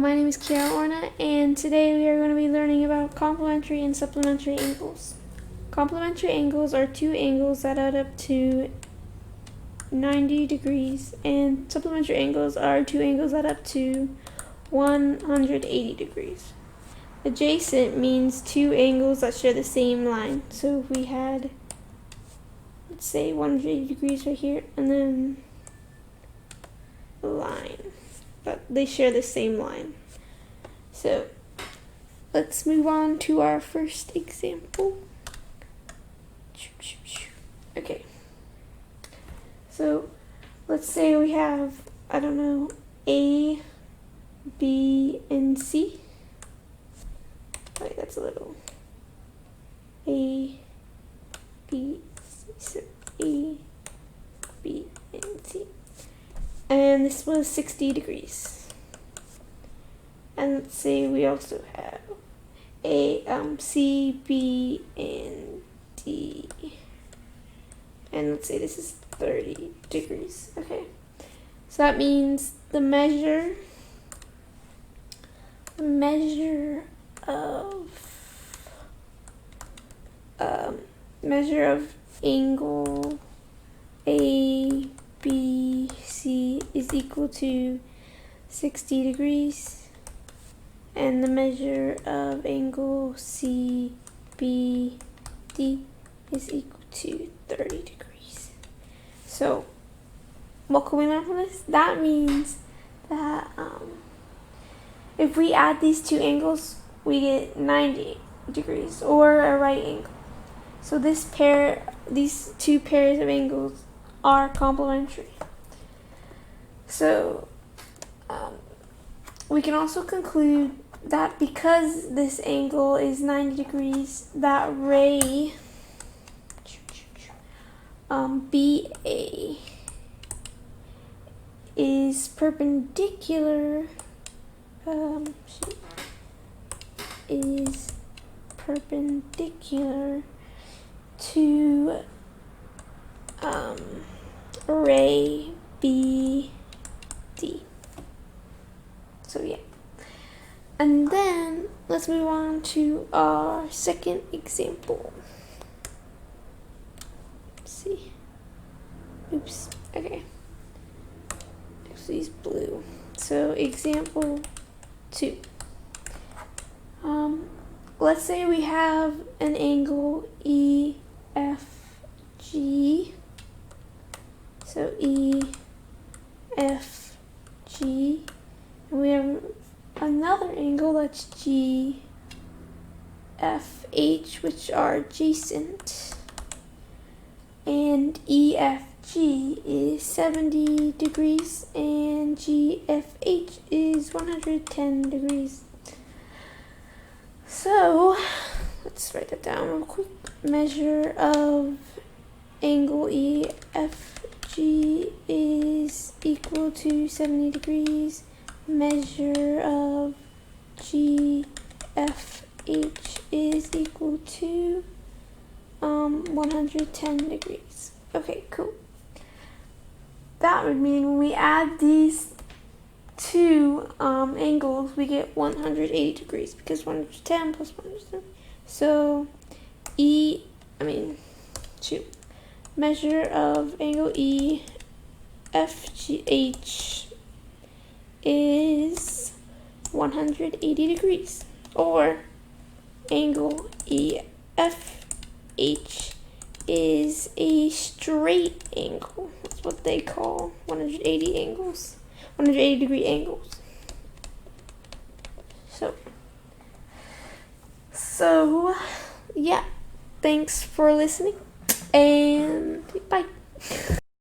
my name is Kiara Orna, and today we are going to be learning about complementary and supplementary angles. Complementary angles are two angles that add up to 90 degrees, and supplementary angles are two angles that add up to 180 degrees. Adjacent means two angles that share the same line. So if we had, let's say, 180 degrees right here, and then a line, but they share the same line. So let's move on to our first example. Okay, so let's say we have, A, B, and C. Wait, that's a little. A, B, C. So A, B, and C. And this was 60 degrees. And let's say we also have C, B, and D. And let's say this is 30 degrees. Okay. So that means the measure of angle A, B, C is equal to 60 degrees, and the measure of angle C, B, D is equal to 30 degrees. So what can we learn from this? That means that if we add these two angles, we get 90 degrees, or a right angle. So these two pairs of angles are complementary. So we can also conclude that because this angle is 90 degrees, that ray BA is perpendicular to ray BD. So yeah. And then let's move on to our second example. Let's see. Oops. Okay. Actually, it's blue. So example 2. Let's say we have an angle EFG. So EFG, and we have another angle that's GFH, which are adjacent, and EFG is 70 degrees and GFH is 110 degrees. So let's write that down real quick. Measure of angle EFG is equal to 70 degrees. Measure of GFH is equal to 110 degrees. Okay, cool. That would mean when we add these two angles, we get 180 degrees, because 110 plus 110. So measure of angle EFGH is 180 degrees, or angle EFH is a straight angle. That's what they call 180 degree angles. So yeah, thanks for listening, and bye.